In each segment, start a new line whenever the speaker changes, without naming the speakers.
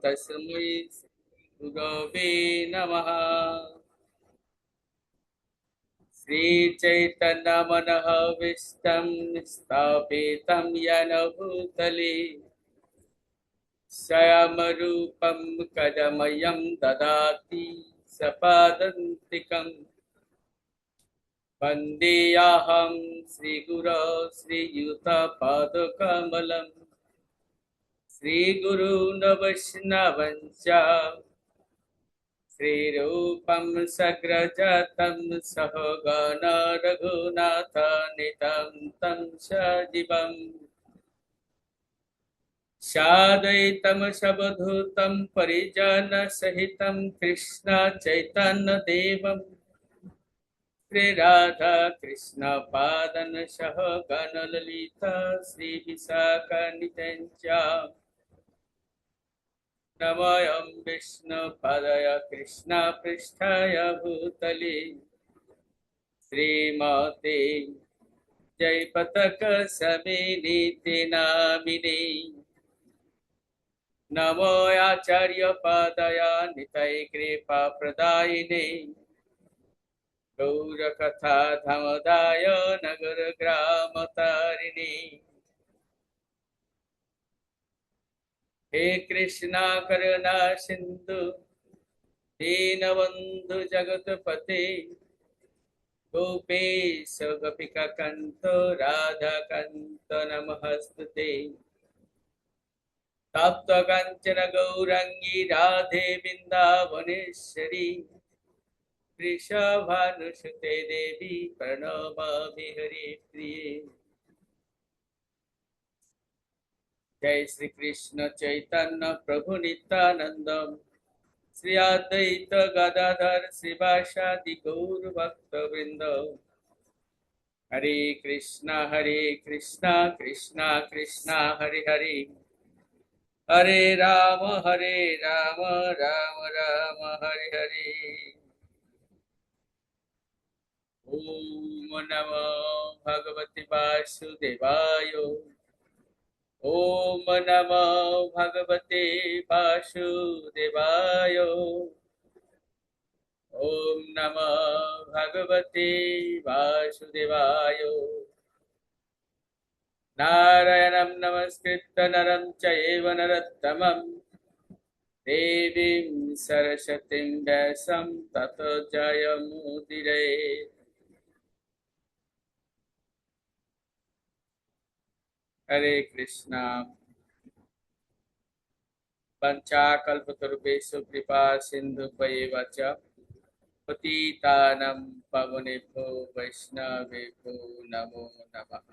तस्मै गुरवे नमः। श्रीचैतन्यमनःविष्टं स्थापितं येन भूतले स्वयं रूपं कदमयं ददाति सपदन्तिकम्। वन्देऽहं श्रीगुरो श्रीयुतपादकमलं श्रीगुरून् वैष्णवञ्च श्रीरूपं सग्रजातं सहगण रघुनाथान्वितं तं सजीवम् साद्वैतं सवधूतं परिजनसहितं कृष्ण चैतन्यदेवं श्रीराधा कृष्ण पादन सह गण ललिता श्री विशाखान्वितं च नमोऽयं विष्णुपदाय कृष्णपृष्ठाय भूतले श्रीमते जयपताकस्वामिनिति नामिने नमो आचार्यपादाय निताय कृपाप्रदायिने गौरकथा धमदाय नगरग्रामतारिणे हे कृष्णा करुणा सिंधु दीनबंधु जगतपते गोपेश गोपिकान्त राधाकान्त नमस्तुते तप्त कांचन गौरांगी राधे वृंदावनेश्वरी वृषभानुसुते देवी प्रणमामि हरिप्रिये। जय श्री कृष्ण चैतन्य प्रभु नित्यानंद श्री अद्वैत गदाधर श्रीवासादि गौर भक्त वृंद। हरे कृष्णा कृष्णा कृष्णा हरे हरे हरे राम राम राम हरे हरे। ओम नमो भगवते वासुदेवाय ओम नमो भगवते वासुदेवाय ओम नमो भगवते वासुदेवाय। नारायणं नमस्कृत्य नरं चैव नरोत्तमं देवीं सरस्वतीं व्यासं ततो जयमुदीरये। हरे कृष्णा। पंचाकल्पतरुभ्यश्च कृपा सिन्धुभ्येव च पतितानां पावनेभ्यो वैष्णवेभ्यो नमो नमः।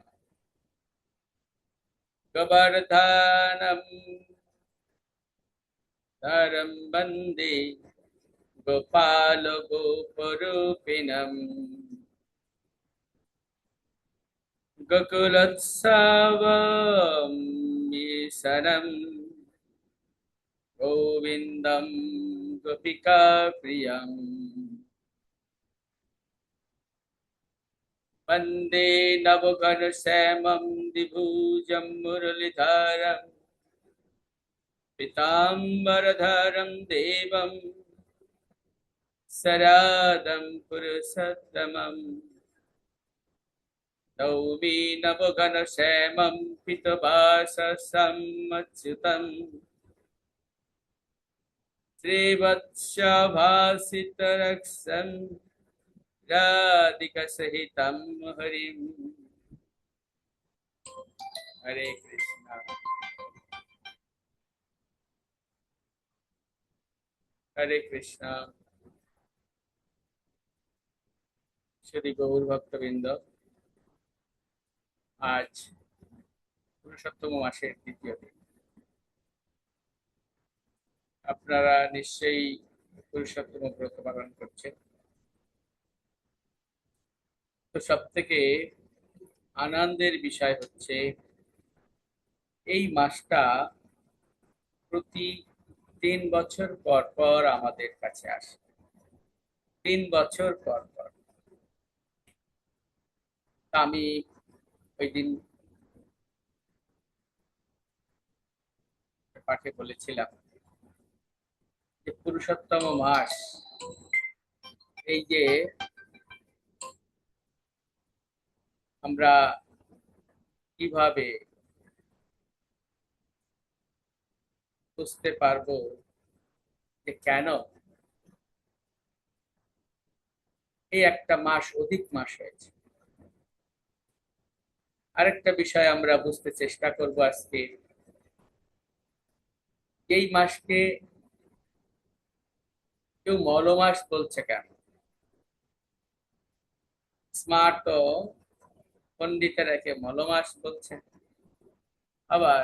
गोवर्धनं धरं वन्दे गोपालगोपरूपिणं गोकुलोत्सवमीशनं गोविन्दं गोपिकाप्रियम् वन्दे नवघनश्यामं द्विभुजं मुरलीधरं पीताम्बरधरं देवं शरदं पुरुषोत्तमं नौमि नवघनश्यामं पीतवाससं श्रीवत्सभासितरक्षं राधिकासहितं हरिं। हरे कृष्णा हरे कृष्णा। श्री गौर भक्तबृंद, आज पुरुषोत्तम मासेर द्वितीय दिन। আপনারা নিশ্চয়ই পুরুষোত্তম ব্রত পালন করছেন। তো সবথেকে আনন্দের বিষয় হচ্ছে এই মাসটা প্রতি 3 বছর পর পর আমাদের কাছে আসে। 3 বছর পর পর। আমি ওই দিন পাঠে বলেছিলাম যে পুরুষোত্তম মাস, এই যে আমরা কিভাবে বুঝতে পারবো যে কেন এই একটা মাস অধিক মাস হয়েছে। আরেকটা বিষয় আমরা বুঝতে চেষ্টা করব আজকে, এই মাসকে কেউ মল মাস বলছে কেন। স্মার্ট ও পণ্ডিতেরা একে মল মাস বলছেন, আবার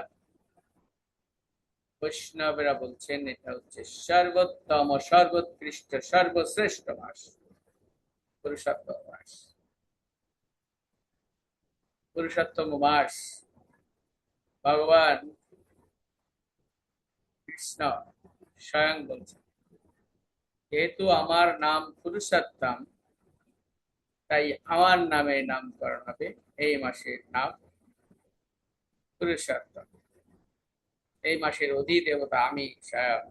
বৈষ্ণবেরা বলছেন এটা হচ্ছে সর্বোত্তম, সর্বোৎকৃষ্ট, সর্বশ্রেষ্ঠ মাস, পুরুষোত্তম মাস। পুরুষোত্তম মাস ভগবান কৃষ্ণ স্বয়ং বলছেন, যেহেতু আমার নাম পুরুষোত্তম, তাই আমার নামে নামকরণ হবে এই মাসের নাম পুরুষোত্তম। এই মাসের অধিদেবতা আমি স্বয়ং।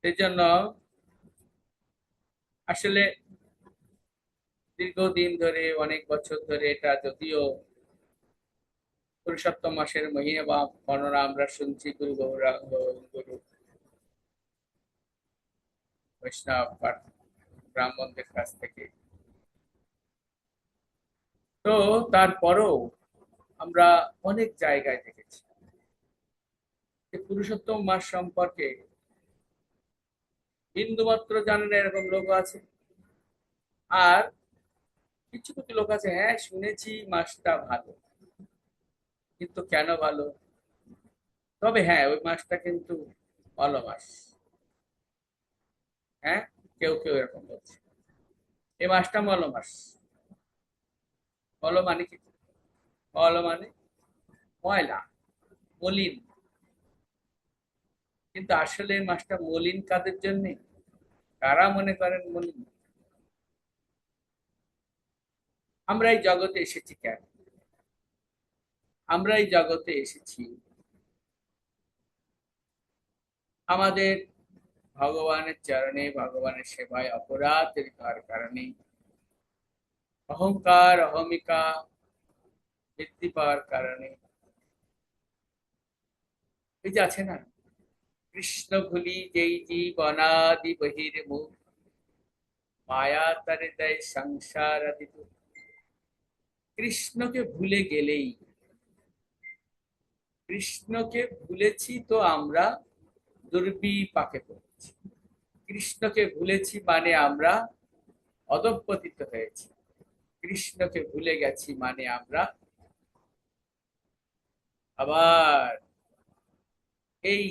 সেই জন্য আসলে দীর্ঘদিন ধরে, অনেক বছর ধরে এটা যদিও পুরুষোত্তম মাসের মহিমা বা বর্ণনা আমরা শুনছি গুরু গৌরাঙ্গ, গুরু বৈষ্ণব বা ব্রাহ্মণদের কাছ থেকে, তো তারপরও আমরা অনেক জায়গায় দেখেছি যে পুরুষোত্তম মাস সম্পর্কে বিন্দুমাত্র জানে না এরকম লোক আছে। আর কিছু কিছু লোক আছে, হ্যাঁ শুনেছি মাসটা ভালো, কিন্তু কেন ভালো, তবে হ্যাঁ ওই মাসটা কিন্তু ভালো মাস। হ্যাঁ, কেউ কেউ এরকম বলছে এই মাসটা মল মাস। মল মানে কি? মল মানে ময়লা, মলিন। কিন্তু আসলে এই মাসটা মলিন কাদের জন্য? কারা মনে করেন মলিন? আমরা এই জগতে এসেছি কেন? আমরা এই জগতে এসেছি আমাদের ভগবানের চরণে, ভগবানের সেবায় অপরাধের কারণে, অহংকার অহমিকা বৃদ্ধি পাওয়ার কারণে। এই যে আছে না, কৃষ্ণ ভুলি যেই জীব অনাদি বহির্মুখ, মায়া তারে দেয় সংসার আদি দুঃখ। কৃষ্ণকে ভুলে গেলেই, কৃষ্ণকে ভুলেছি তো আমরা দুর্বিপাকে পড়েছি। কৃষ্ণকে ভুলেছি মানে আমরা অধঃপতিত হয়েছি। কৃষ্ণকে ভুলে গেছি মানে আমরা আবার এই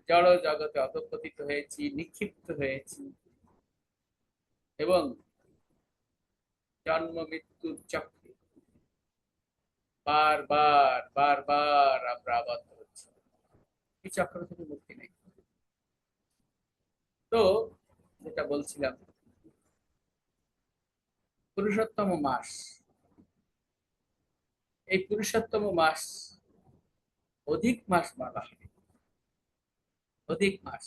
জড় জগতে অধঃপতিত হয়েছি, নিক্ষিপ্ত হয়েছি, এবং জন্ম মৃত্যুর চক্রে বারবার বারবার আমরা আবদ্ধ হচ্ছি। এই চক্র থেকে মুক্তি নেই। তো যেটা বলছিলাম, পুরুষোত্তম মাস, এই পুরুষোত্তম মাস অধিক মাস বলা হয়। অধিক মাস,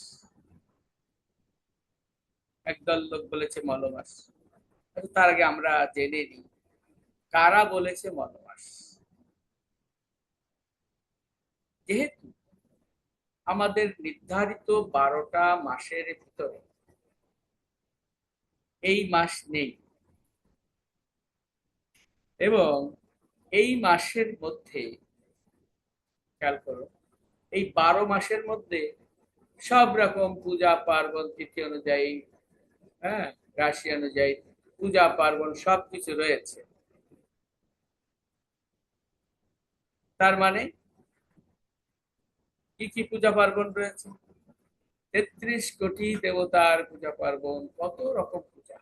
একদল লোক বলেছে মল মাস। তার আগে আমরা জেনে নিই কারা বলেছে মল মাস। যেহেতু আমাদের নির্ধারিত 12টা মাসের ভিতরে এই মাস নেই, এবং এই মাসের মধ্যে খেয়াল করো, এই 12 মাসের মধ্যে সব রকম পূজা পার্বণ তিথি অনুযায়ী, হ্যাঁ, রাশি অনুযায়ী পূজা পার্বণ সবকিছু রয়েছে। তার মানে কি কি পূজা পার্বণ রয়েছে? 33 কোটি দেবতার পূজা পার্বণ, কত রকম পূজা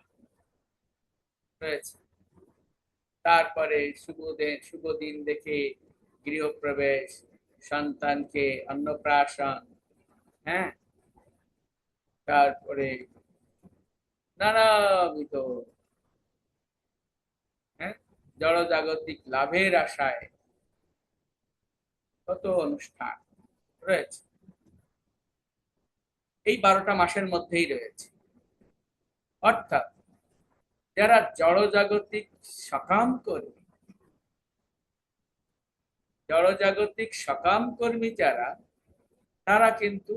রয়েছে। তারপরে শুভ দিন দেখে গৃহপ্রবেশ, সন্তানকে অন্নপ্রাশন, হ্যাঁ, তারপরে নানাবিধ, হ্যাঁ, জড়জাগতিক লাভের আশায় কত অনুষ্ঠান রয়েছে। এই 12টা মাসের মধ্যেই রয়েছে। অর্থাৎ যারা জড়জাগতিক সকাম কর্মী, জড়জাগতিক সকাম কর্মী যারা, তারা কিন্তু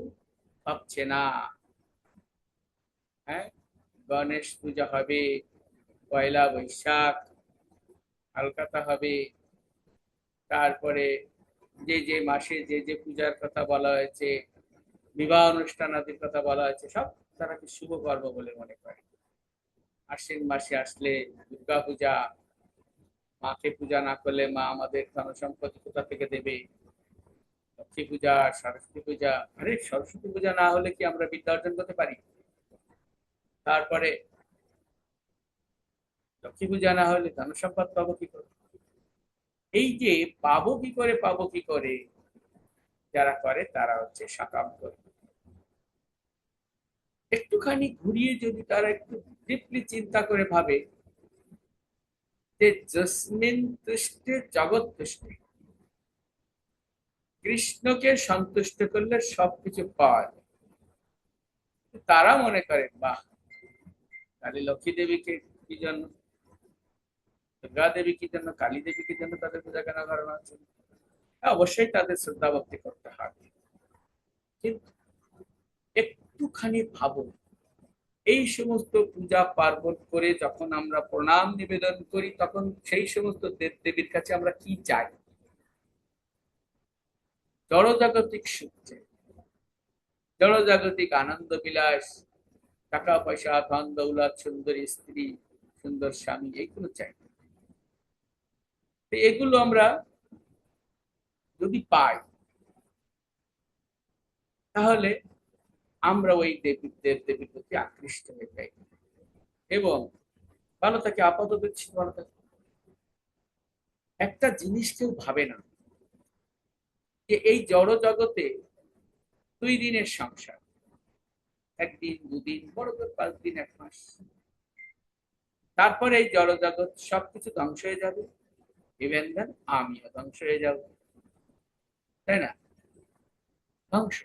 ভাবছে না হ্যাঁ গণেশ পূজা হবে, পয়লা বৈশাখ হালখাতা হবে, তারপরে যে যে মাসে যে যে পূজার কথা বলা হয়েছে, বিবাহ অনুষ্ঠান আদির কথা বলা হয়েছে, সব তারা কি শুভ কর্ম বলে মনে করে। আশ্বিন মাসে আসলে দুর্গা পূজা, মাকে পূজা না করলে মা আমাদের ধন সম্পত্তি কোথা থেকে দেবে, লক্ষ্মী পূজা, সরস্বতী পূজা, আরে সরস্বতী পূজা না হলে কি আমরা বিদ্যা অর্জন করতে পারি? তারপরে লক্ষ্মী পূজা না হলে ধন সম্পদ পাবো কি করে? এই যে পাবো কি করে, পাবো কি করে, যারা করে তারা হচ্ছে সকাম করে। একটুখানি ঘুরিয়ে যদি তারা একটু ডিপলি চিন্তা করে ভাবে যে জস্মিন তুষ্টে জগৎ তুষ্টে, কৃষ্ণকে সন্তুষ্ট করলে সবকিছু পাওয়া যায়, তারা মনে করে বাহ, তাহলে লক্ষ্মী দেবীকে কি জন্য, দুর্গা দেবী কি জন্য, কালী দেবী কি জন্য তাদের পূজা কেন করানো হচ্ছে? অবশ্যই তাদের শ্রদ্ধা ভক্তি করতে হবে, কিন্তু একটুখানি ভাবো, এই সমস্ত পূজা পার্বণ করে যখন আমরা প্রণাম নিবেদন করি, তখন সেই সমস্ত দেব দেবীর কাছে আমরা কি চাই? জড়জাগতিক সুখ চাই, জড়জাগতিক আনন্দ বিলাস, টাকা পয়সা, ধন দৌলত, সুন্দরী স্ত্রী, সুন্দর স্বামী, এগুলো চাই। এগুলো আমরা যদি পাই, তাহলে আমরা ওই দেবী দেব দেবীর প্রতি আকৃষ্ট হয়ে যাই এবং ভালো থাকে, আপাতত ভালো থাকে। একটা জিনিস কেউ ভাবে না যে এই জড় জগতে 2 দিনের সংসার, 1 দিন 2 দিন, বড় করে 5 দিন 1 মাস, তারপরে এই জড় জগৎ সবকিছু ধ্বংস হয়ে যাবে, ইভেন দেন আমিও ধ্বংস হয়ে যাব, তাই না? ধ্বংস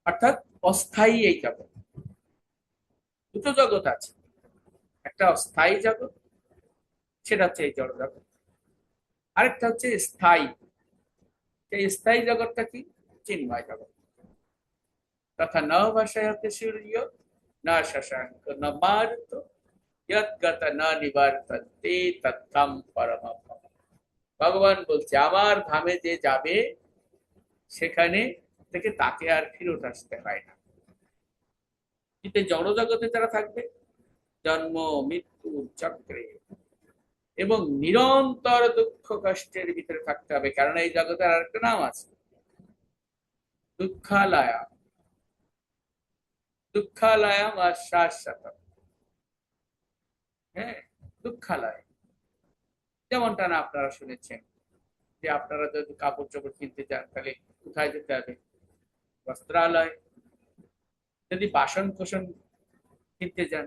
অর্থাৎ অস্থায়ী এই জগৎ। দুটো জগৎ আছে, একটা অস্থায়ী জগৎ, সেটা হচ্ছে এই জড় জগৎ, আরেকটা হচ্ছে স্থায়ী। এই স্থায়ী জগৎটা কি? চিন্ময় জগৎ। তথা ন ভাষায়তে সূর্য, না শশাঙ্ক, না মারুত, যদ্গত না নিবর্তন্তে তত্ত্বম পরমম। ভগবান বলছে আমার ধামে যে যাবে, সেখানে থেকে তাকে আর ফেরত আসতে হয় না। কিন্তু জড় জগতে যারা থাকবে, জন্ম মৃত্যুর চক্রে এবং নিরন্তর দুঃখ কষ্টের ভিতরে থাকতে হবে, কারণ এই জগতের আরেকটা নাম আছে, দুঃখালয়া। দুঃখালয়াম আর শাশ্বত, হ্যাঁ, দুঃখালয়। যেমনটা না আপনারা শুনেছেন যে আপনারা যদি কাপড় চোপড় কিনতে চান, তাহলে কোথায় যেতে হবে? বস্ত্রালয়। যদি বাসন কোসন কিনতে যান,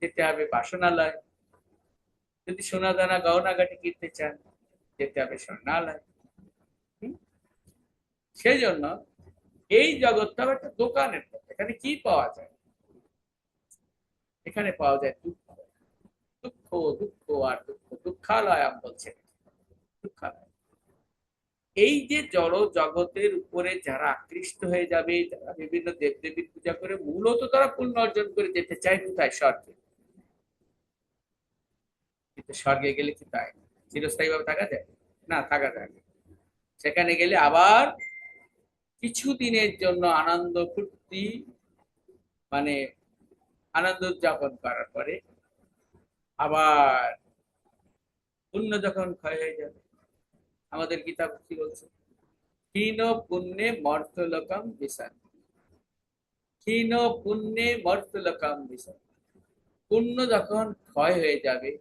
যেতে হবে বাসনালয়। যদি সোনা দানা গহনাগাটি কিনতে চান, যেতে হবে স্বর্ণালয়। সেই জন্য এই জগৎটা একটা দোকানের মতো। এখানে কি পাওয়া যায়? এখানে পাওয়া যায় দুঃখ, দুঃখ, দুঃখ আর দুঃখ। দুঃখালয় বলছে, দুঃখালয়। এই যে জড় জগতের উপরে যারা আকৃষ্ট হয়ে যাবে, যারা বিভিন্ন দেবদেবীর পূজা করে, মূলত তারা পুণ্য অর্জন করে যেতে চায় কোথায়? স্বর্গে। কিন্তু স্বর্গে গেলে কি তাই চিরস্থায়ী ভাবে থাকা যায়? না, থাকা যায় না। সেখানে গেলে আবার কিছুদিনের জন্য আনন্দ ফুর্তি, মানে আনন্দ উদযাপন করার পরে আবার পুণ্য যখন ক্ষয় হয়ে যাবে, আমাদের গীতা কি বলছে? ক্ষীণ পুণ্যে মর্তলোকম বিশান্তি, ক্ষীণ পুণ্যে মর্তলোকম বিশান্তি। পুণ্য যখন ক্ষয় হয়ে যাবে,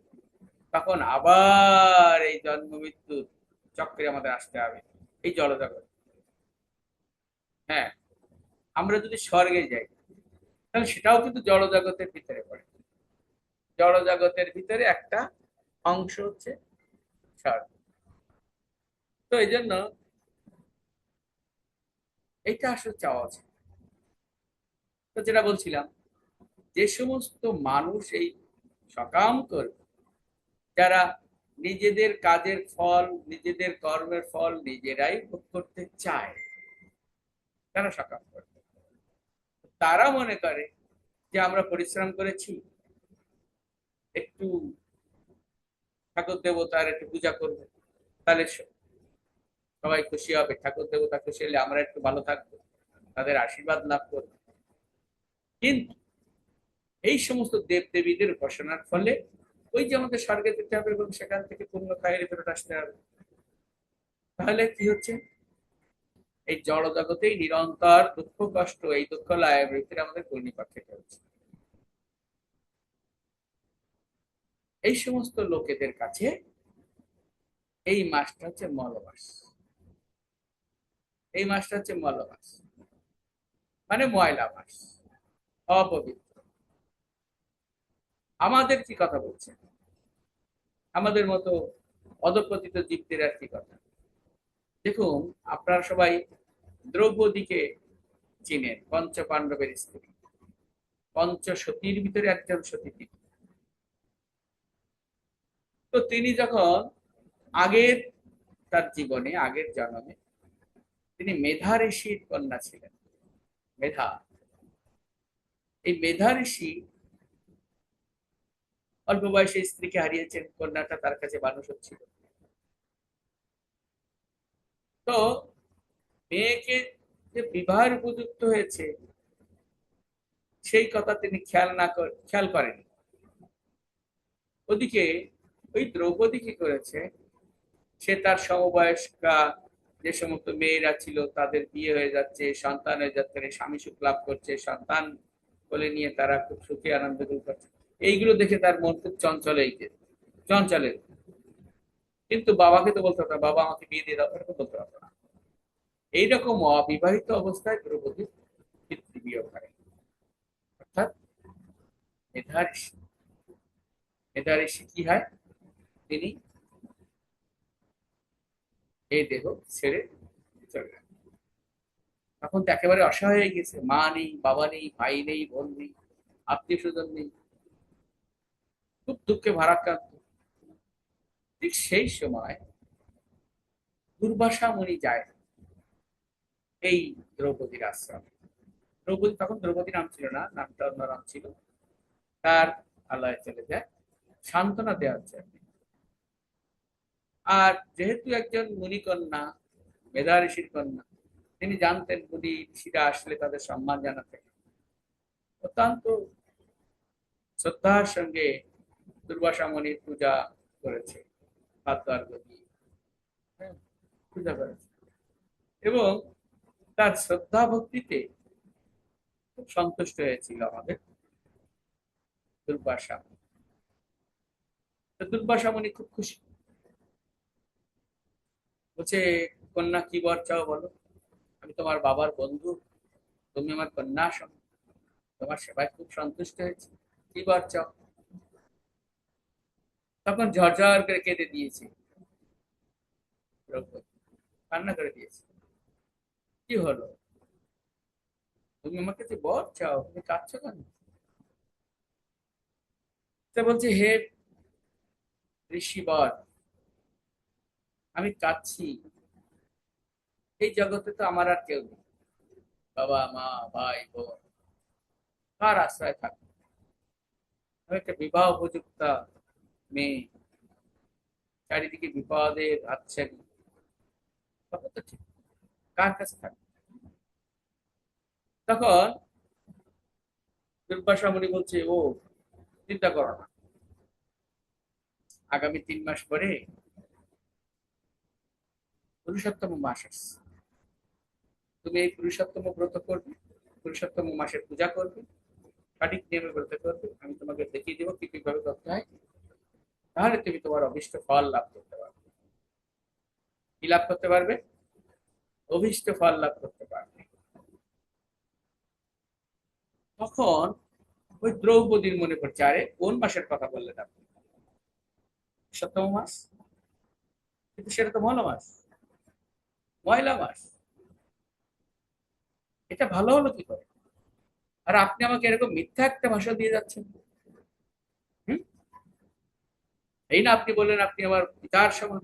তখন আবার এই জন্ম মৃত্যুর চক্রে আমাদের আসতে হবে, এই জড়জগৎ। হ্যাঁ, আমরা যদি স্বর্গে যাই, তাহলে সেটাও কিন্তু জড়জগতের ভিতরে পড়ে। জড়জগতের ভিতরে একটা অংশ হচ্ছে স্বর্গ। তো এই জন্য এটা আসলে চাওয়া উচিত। তো যেটা বলছিলাম, যে সমস্ত মানুষ এই সকাম করবে, যারা নিজেদের কাজের ফল, নিজেদের কর্মের ফল নিজেরাই ভোগ করতে চায়, তারা সকাম করবে। তারা মনে করে যে আমরা পরিশ্রম করেছি, একটু ঠাকুর দেবতার একটু পূজা করবো, তাহলে সবাই খুশি হবে, ঠাকুর দেবতা খুশি হলে আমরা একটু ভালো থাকবো, তাদের আশীর্বাদ লাভ করবো। কিন্তু এই সমস্ত দেব দেবীদের উপাসনার ফলে ওই যে আমাদের স্বর্গে যেতে হবে এবং সেখান থেকে পূর্ণ কায়ের ফেরত আসতে হবে, তাহলে কি হচ্ছে? এই জড় জগতেই নিরন্তর দুঃখ কষ্ট, এই দুঃখ লায়াবৃত্তির আমাদের পূর্ণিপাত থেকে হচ্ছে। এই সমস্ত লোকেদের কাছে এই মাসটা হচ্ছে মলমাস। এই মাসটা হচ্ছে মলমাস, মানে ময়লা মাস, অপবিত্র। আমাদের কি কথা বলছে? আমাদের মতো অধপতিত জীবদের আর কি কথা? দেখুন, আপনারা সবাই দ্রৌপদীকে চিনেন, পঞ্চ পাণ্ডবের স্ত্রী, পঞ্চসতীর ভিতরে একজন সতী তিনি। তো তিনি যখন আগের তার জীবনে, আগের জন্মে তিনি মেধা ঋষির কন্যা ছিলেন। মেধা, এই মেধা ঋষি অল্প বয়সে স্ত্রীকে হারিয়েছেন, কন্যাটা তার কাছে মানুষ হচ্ছিল। তো মেয়েকে যে বিবাহের উপযুক্ত হয়েছে সেই কথা তিনি খেয়াল করেনি। ওদিকে ওই দ্রৌপদী কি করেছে, সে তার সমবয়স্কা যে সমস্ত মেয়েরা ছিল তাদের বিয়ে হয়ে যাচ্ছে, সন্তান হয়ে যাচ্ছে, স্বামী সুখ লাভ করছে, সন্তান কোলে নিয়ে তারা খুব সুখী আনন্দ করছে, এইগুলো দেখে তার মন খুব চঞ্চলের। কিন্তু বাবাকে তো বলতে পারতো না, বাবা আমাকে বিয়ে দিয়ে দাও, এরকম বলতে পারতো না। এইরকম অবিবাহিত অবস্থায় দ্রৌপদী পিতৃবিয়োগ হয়। অর্থাৎ মেধা ঋষি, মেধা ঋষি কি হয়, তিনি এই দেহ ছেড়ে চলে যান। তখন তো একেবারে অসহায় হয়ে গেছে, মা নেই, বাবা নেই, ভাই নেই, বোন নেই, আত্মীয় স্বজন নেই, খুব দুঃখে ভারাক্রান্ত। ঠিক সেই সময় দুর্বাসা মুনি যায় এই দ্রৌপদীর আশ্রমে। দ্রৌপদী তখন দ্রৌপদী নাম ছিল না, নামটা অন্য নাম ছিল। তার আলয়ে চলে যায় সান্ত্বনা দেওয়ার জন্য। আর যেহেতু একজন মুনিকন্যা, মেধা ঋষির কন্যা, তিনি জানতেন মুনি ঋষিরা আসলে তাদের সম্মান জানাতে অত্যন্ত শ্রদ্ধার সঙ্গে দুর্বাসা মুনির পূজা করেছে, হ্যাঁ, পূজা করেছে, এবং তার শ্রদ্ধা ভক্তিতে খুব সন্তুষ্ট হয়েছিল আমাদের দুর্বাসা। তো দুর্বাসা মুনি খুব খুশি, বলছে, কন্যা কি বর চাও বলো, আমি তোমার বাবার বন্ধু, তুমি আমার কন্যা সম, তোমার সেবায় খুব সন্তুষ্ট হয়েছে, কি বর চাও? তখন ঝরঝর করে কেঁদে দিয়েছে দ্রৌপদী, কান্না করে দিয়েছে। কি হলো, তুমি আমার কাছে বর চাও, তুমি কাঁদছো কেন? তা বলছে, হে ঋষি বর, আমি কাঁদছি, এই জগতে তো আমার আর কেউ নেই, বাবা মা ভাই বোন, কার আশ্রয় থাকবে? আমি একটা বিবাহ উপযুক্ত মেয়ে, চারিদিকে বিপদের হাতছানি, তখন তো ঠিক কার কাছে থাকবে? তখন দুর্বাসা মুনি বলছে, ও চিন্তা করো না, আগামী 3 মাস পরে পুরুষোত্তম মাস আসছে, তুমি এই পুরুষোত্তম ব্রত করবে, পুরুষোত্তম মাসের পূজা করবে, সঠিক নিয়মে ব্রত করবে, আমি তোমাকে দেখিয়ে দেবো কি কিভাবে করতে হয়, তাহলে তুমি তোমার অভিষ্ট ফল লাভ করতে পারবে। কি লাভ করতে পারবে? অভিষ্ট ফল লাভ করতে পারবে। তখন ওই দ্রৌপদীর মনে পড়ছে, আরে কোন মাসের কথা বললেন আপনি? সপ্তম মাস, কিন্তু সেটা তো মল মাস, ময়লা মাস। এটা ভালো হলো কি করে? আর আপনি আমাকে এরকম মিথ্যা একটা ভাষা দিয়ে যাচ্ছেন। হুম? এই না আপনি বললেন আপনি আমার পিতার সমান,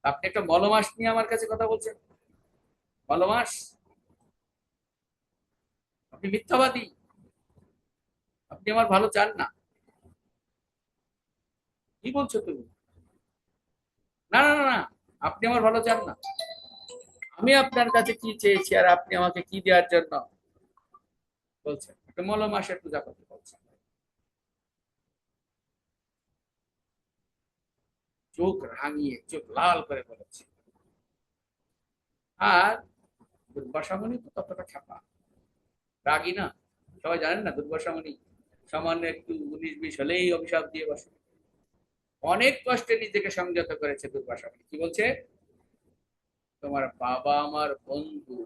আপনি একটা মলমাস নিয়ে আমার কাছে কথা বলছেন। মলমাস, আপনি মিথ্যাবাদী, আপনি আমার ভালো চান না। কি বলছো তুমি? না না না না, আপনি আমার ভালো চান না। আমি আপনার কাছে কি চেয়েছি আর আপনি আমাকে কি দেওয়ার জন্য বলছেন? একটা মলমাসের পূজা করতে বলছেন। চোখ রাঙিয়ে চোখ লাল করে বলেছে। আর দুর্বাসামণি তো ততটা খাপা, রাগী না। সবাই জানেন না দুর্বাসামণি সামান্য একটু 19-20 হলেই অভিশাপ দিয়ে বসে। অনেক কষ্টে নিজেকে সংযত করেছে দুর্বাসামণি। কি বলছে? তোমার বাবা আমার বন্ধু,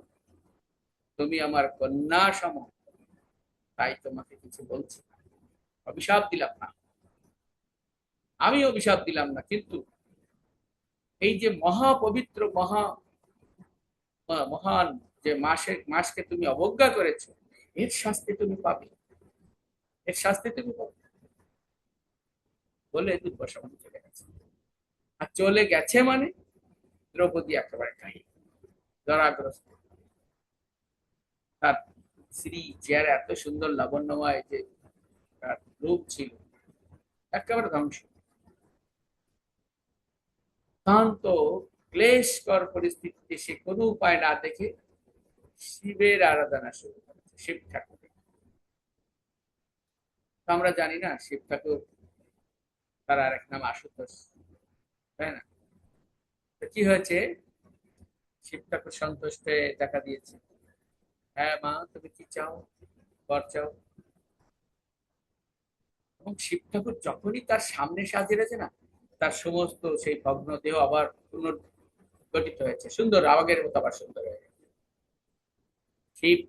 তুমি আমার কন্যা সম, তাই তোমাকে কিছু বলছি না, অভিশাপ দিলাম না। আমি অভিশাপ দিলাম না, কিন্তু এই যে মহাপবিত্র মহান যে মাসকে তুমি অবজ্ঞা করেছো, এর শাস্তি তুমি পাবে, এর শাস্তি তুমি পাবে বলে দুর্বাসামণি চলে গেছে। আর চলে গেছে মানে দ্রৌপদী একেবারে কাহিল, জরাগ্রস্ত। তার স্ত্রী চেহারা এত সুন্দর লাবণ্যময় যে তার রূপ ছিল, একেবারে ধ্বংস। শান্ত ক্লেশকর পরিস্থিতিতে সে কোনো উপায় না দেখে শিবের আরাধনা শুরু করেছে, শিব ঠাকুর। আমরা জানি না শিব ঠাকুর তার আর এক নাম আশুতোষ, তাই না? তো কি হয়েছে? শিব ঠাকুর সন্তুষ্ট হয়ে দেখা দিয়েছে। হ্যাঁ মা, তুমি কি চাও? বর চাও। এবং শিব ঠাকুর যখনই তার সামনে সাজিয়ে রয়েছে না, তার সমস্ত সেই ভগ্ন দেহ আবার পুনর্গঠিত হয়েছে, সুন্দর আগের মতো আবার সুন্দর হয়ে গেছে। শিব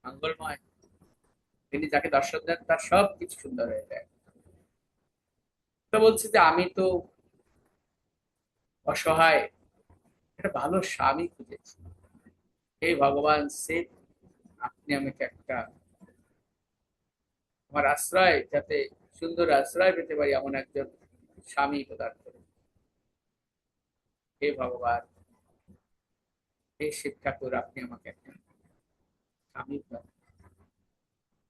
মঙ্গলময়, তিনি যাকে দর্শন দেন তার সব কিছু সুন্দর হয়ে যায়। তো বলছে যে আমি তো অসহায়, একটা ভালো স্বামী খুঁজেছি। এই ভগবান শিব, আপনি আমাকে একটা আমার আশ্রয়, যাতে সুন্দর আশ্রয় পেতে পারি এমন একজন স্বামী প্রদান করুন। হে ভগবান, হে শিব ঠাকুর, আপনি আমাকে একটা স্বামী প্রদান,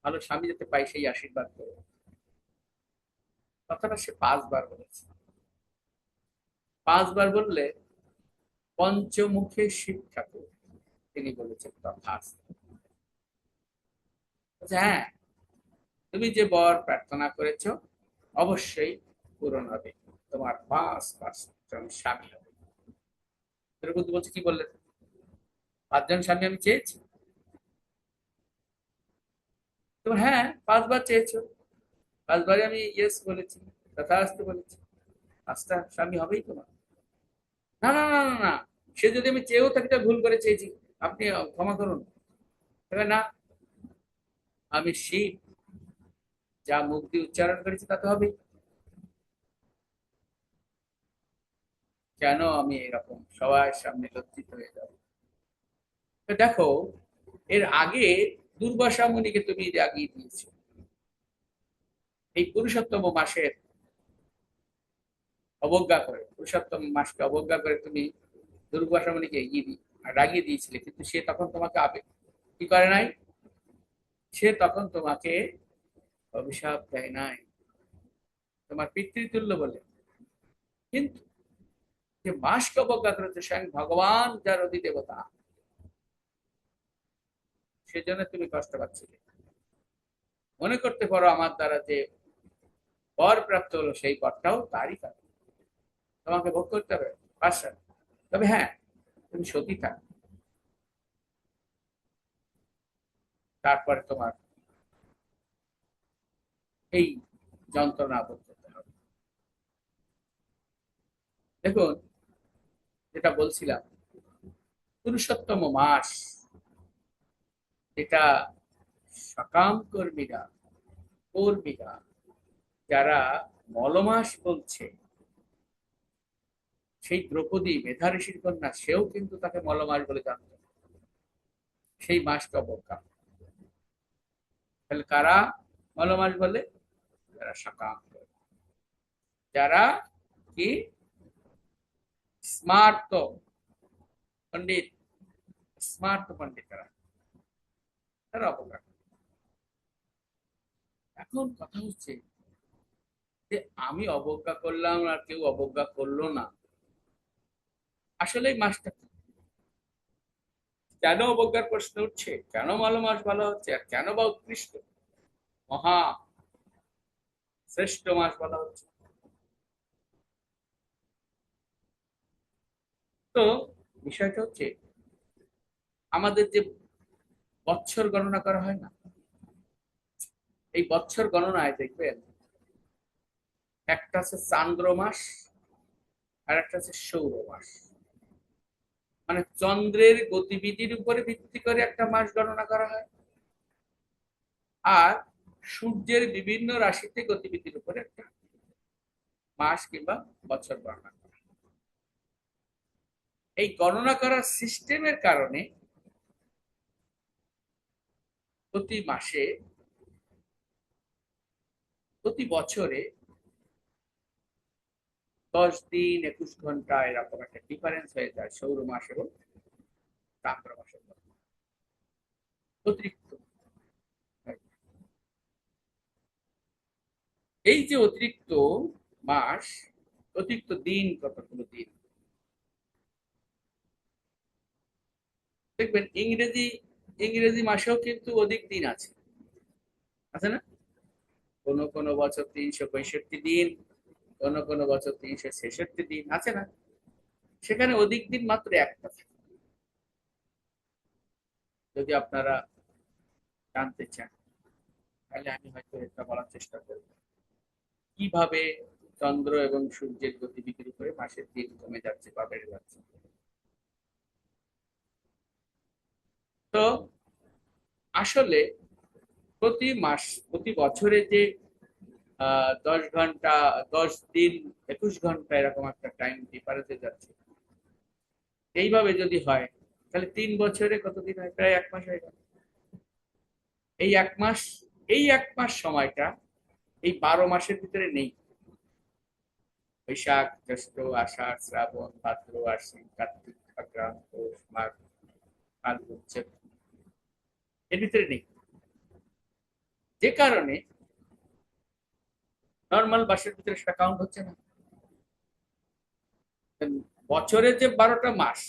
ভালো স্বামী যাতে পাই সেই আশীর্বাদ করুন। কথাটা সে 5 বার বলেছে। 5 বার বললে পঞ্চমুখে শিব ঠাকুর তিনি বলেছেন তথাস্তু। হ্যাঁ, তুমি যে বর প্রার্থনা করেছো অবশ্যই পূরণ হবে, তোমার 5 জন স্বামী হবে। দ্রৌপদী বলছে কি বললেন? 5 জন স্বামী আমি চেয়েছি। তোমার হ্যাঁ 5 বার চেয়েছো, 5 বারই আমি ইয়েস বলেছি, তথাস্তু বলেছি, 5টা স্বামী হবেই তোমার। না না না না না, সে যদি আমি চেয়েও থাকি ভুল করে চেয়েছি, আপনি ক্ষমা করুন। তবে না, আমি শিব, যা মুখ দিয়ে উচ্চারণ করেছি তা তো হবেই। কেন আমি এরকম সবার সামনে লজ্জিত হয়ে যাব? তো দেখো, এর আগে দুর্বাসা মুনিকে তুমি জাগিয়ে দিয়েছো। এই পুরুষোত্তম মাসের অবজ্ঞা করে, পুরুষোত্তম মাসকে অবজ্ঞা করে তুমি দুর্বাসা মুনিকে রাগিয়ে দিয়েছিলে, কিন্তু সে তখন তোমাকে কি করে নাই? সে তখন তোমাকে অভিশাপ দেয় নাই, তোমার পিতৃতুল্য বলে। কিন্তু যে মাসকে অবজ্ঞা করেছে স্বয়ং ভগবান, যার অধিদেবতা, সেজন্য তুমি কষ্ট পাচ্ছিলে। মনে করতে পারো আমার দ্বারা যে বর প্রাপ্ত হলো সেই বরটাও তারই কারণ, তোমাকে ভোগ করতে হবে পাশা। তবে হ্যাঁ, তুমি সতী থাক, তারপরে তোমার এই যন্ত্রণা ভোগ করতে হবে। দেখুন, যেটা বলছিলাম, পুরুষোত্তম মাস, এটা সকাম কর্মীরা যারা মলমাস বলছে, সেই দ্রৌপদী মেধা ঋষির কন্যা, সেও কিন্তু তাকে মলমাস বলে জানত। সেই মাসকে অবজ্ঞা। তাহলে কারা ভালো মাস বলে? যারা সকাম করে, যারা কি স্মার্ত পণ্ডিত, স্মার্ত পণ্ডিতরা, তারা অবজ্ঞা করে। এখন কথা হচ্ছে যে আমি অবজ্ঞা করলাম আর কেউ অবজ্ঞা করলো না, আসলে এই মাসটা কি? কেন অবজ্ঞার প্রশ্ন উঠছে? কেন ভালো মাস বলা হচ্ছে? আর কেন বা উৎকৃষ্ট, মহা শ্রেষ্ঠ মাস বলা হচ্ছে? তো বিষয়টা হচ্ছে, আমাদের যে বৎসর গণনা করা হয় না, এই বৎসর গণনায় দেখবেন একটা আছে চান্দ্র মাস আর একটা আছে সৌর মাস। মানে চন্দ্রের গতিবিধির উপরে ভিত্তি করে একটা মাস গণনা করা হয়, আর সূর্যের বিভিন্ন রাশিতে গতিবিধির উপরে একটা মাস কিংবা বছর গণনা করা হয়। এই গণনা করার সিস্টেমের কারণে প্রতি মাসে, প্রতি বছরে 10 দিন 21 ঘন্টা এরকম একটা ডিফারেন্স হয়ে যায় সৌর মাস এবং চান্দ্র মাসের মধ্যে, অতিরিক্ত। এই যে অতিরিক্ত মাস, অতিরিক্ত দিন, কতগুলো দিন দেখবেন ইংরেজি, ইংরেজি মাসেও কিন্তু অধিক দিন আছে, আছে না? কোন কোন বছর 365 দিন, কোন কোন বছর 366 দিন, আছে না? সেখানে অধিক দিন মাত্র একটা থাকে। যদি আপনারা জানতে চান তাহলে আমি হয়তো এটা বলার চেষ্টা করব, কিভাবে চন্দ্র এবং সূর্যের গতিবিধির উপরে মাসের দিন কমে যাচ্ছে বা বেড়ে যাচ্ছে। তো আসলে প্রতি মাস, প্রতি বছরে যে 10 ঘন্টা, 10 দিন 21 ঘন্টা এরকম একটা টাইম ডিফারেন্সে যাচ্ছে, এইভাবে যদি হয় তাহলে 3 বছরে কতদিন হয়? প্রায় 1 মাস হয়ে গেল। এই 1 মাস, এই 1 মাস সময়টা এই 12 মাসের ভিতরে নেই। বৈশাখ, জ্যৈষ্ঠ, আষাঢ়, শ্রাবণ, ভাদ্র, আশ্বিন, কার্তিক, অগ্রহায়ণ, পৌষ, মাঘ, ফাল্গুন, চৈত্র, এর ভিতরে নেই। যে কারণে নর্মাল মাসের ভিতরে সেটা কাউন্ট হচ্ছে না। বছরের যে 12টা মাস,